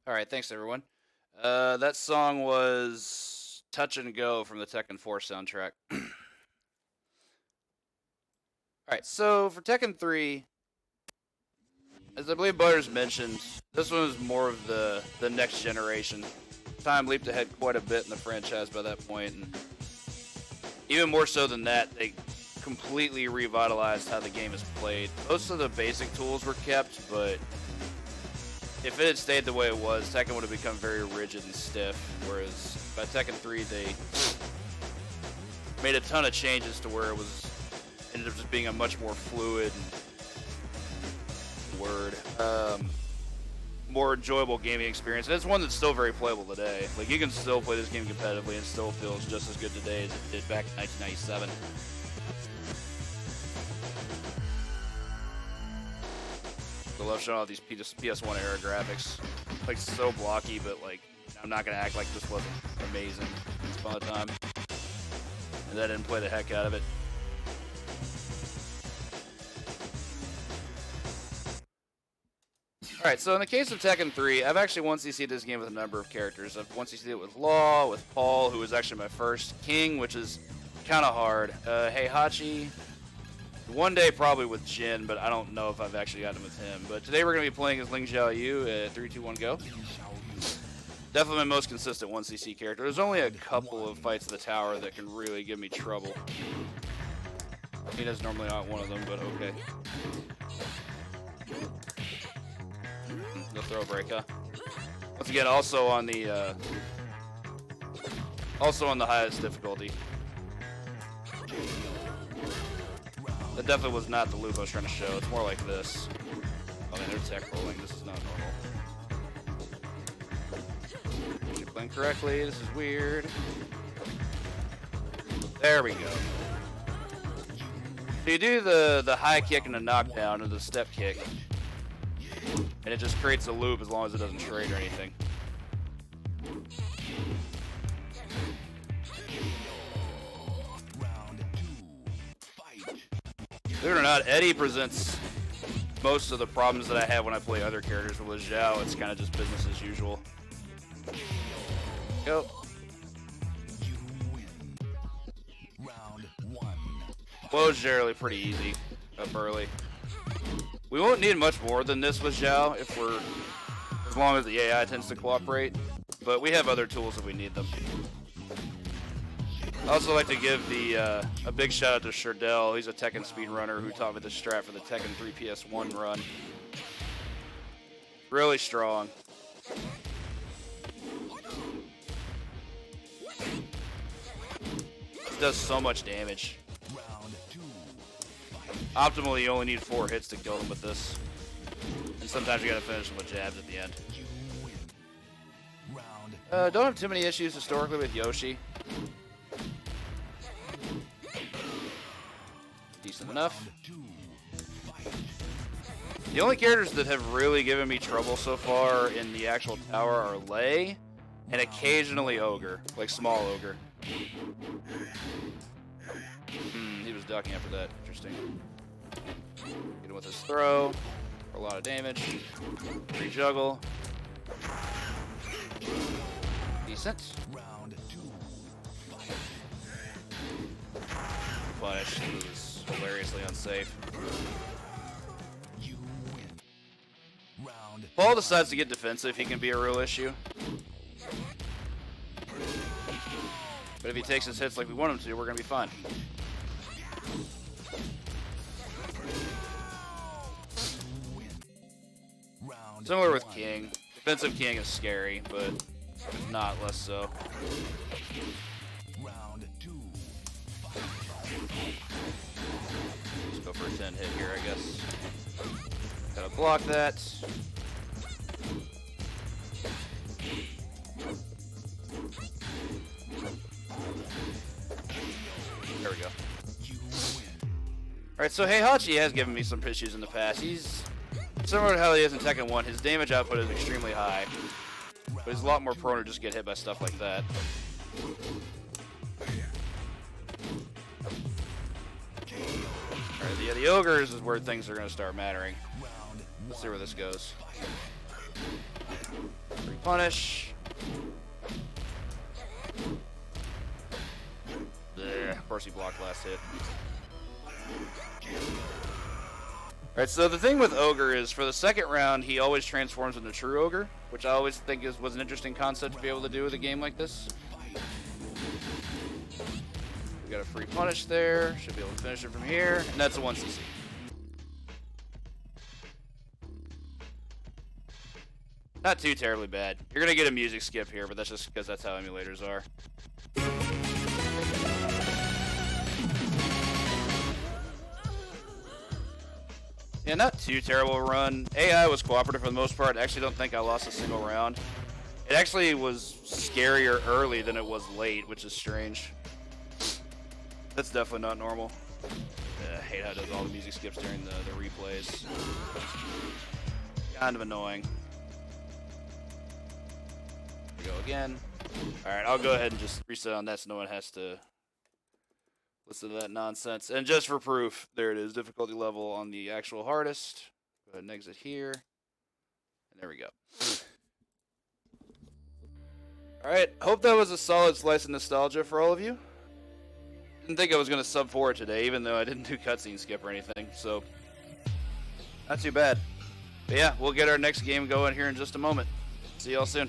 All right, thanks everyone. That song was "Touch and Go" from the Tekken 4 soundtrack. All right, so for Tekken 3, as I believe Butters mentioned, this one was more of the next generation. Time leaped ahead quite a bit in the franchise by that point, and even more so than that, they completely revitalized how the game is played. Most of the basic tools were kept, but if it had stayed the way it was, Tekken would have become very rigid and stiff. Whereas by Tekken 3, they made a ton of changes to where it was ended up just being a much more fluid and more enjoyable gaming experience. And it's one that's still very playable today. Like, you can still play this game competitively and it still feels just as good today as it did back in 1997. I love showing all these PS1 era graphics. Like, so blocky, but like, I'm not gonna act like this wasn't amazing once upon a time. And I didn't play the heck out of it. Alright, so in the case of Tekken 3, I've actually once CC'd this game with a number of characters. I've once CC'd it with Law, with Paul, who was actually my first, King, which is kind of hard, Heihachi, one day probably with Jin, but I don't know if I've actually gotten with him. But today we're going to be playing as Ling Xiaoyu at 3, 2, 1, go. Definitely my most consistent 1cc character. There's only a couple of fights in the tower that can really give me trouble. Mina's normally not one of them, but okay. The throw break, huh? Once again, also on the highest difficulty. That definitely was not the loop I was trying to show. It's more like this. Oh man, they're tech rolling. This is not normal. You're playing correctly. This is weird. There we go. So you do the high kick and the knockdown and the step kick. And it just creates a loop as long as it doesn't trade or anything. Believe it or not, Eddie presents most of the problems that I have when I play other characters. With Zhao, it's kind of just business as usual. Go. Well, it's generally pretty easy up early. We won't need much more than this with Zhao as long as the AI tends to cooperate. But we have other tools if we need them. I also like to give a big shout out to Shardell. He's a Tekken speedrunner who taught me the strat for the Tekken 3 PS1 run. Really strong. It does so much damage. Optimally, you only need 4 hits to kill them with this. And sometimes you gotta finish them with jabs at the end. Don't have too many issues historically with Yoshi. Decent enough. The only characters that have really given me trouble so far in the actual tower are Lei and occasionally Ogre, like small Ogre. He was ducking after that. Interesting. Get him with his throw for a lot of damage. Re-juggle. Decent. Punish. It was hilariously unsafe. Paul decides to get defensive, he can be a real issue. But if he takes his hits like we want him to, we're going to be fine. Similar with King. Defensive King is scary, but not less so. Let's go for a 10 hit here, I guess. Gotta block that. There we go. Alright, so Heihachi has given me some issues in the past. He's similar to how he is in Tekken 1. His damage output is extremely high, but he's a lot more prone to just get hit by stuff like that. Alright, the ogres is where things are going to start mattering. Let's see where this goes. 3, punish. Of course he blocked last hit. Alright, so the thing with Ogre is for the second round, he always transforms into True Ogre, which I always think was an interesting concept to be able to do with a game like this. We got a free punish there, should be able to finish it from here, and that's a 1CC. Not too terribly bad. You're gonna get a music skip here, but that's just because that's how emulators are. Yeah, not too terrible a run. AI was cooperative for the most part. I actually don't think I lost a single round. It actually was scarier early than it was late, which is strange. That's definitely not normal. I hate how it does all the music skips during the replays. Kind of annoying. Here we go again. Alright, I'll go ahead and just reset on that so no one has to listen to that nonsense. And just for proof, there it is. Difficulty level on the actual hardest. Go ahead and exit here. And there we go. Alright, hope that was a solid slice of nostalgia for all of you. Didn't think I was going to sub 4 today, even though I didn't do cutscene skip or anything. So, not too bad. But yeah, we'll get our next game going here in just a moment. See y'all soon.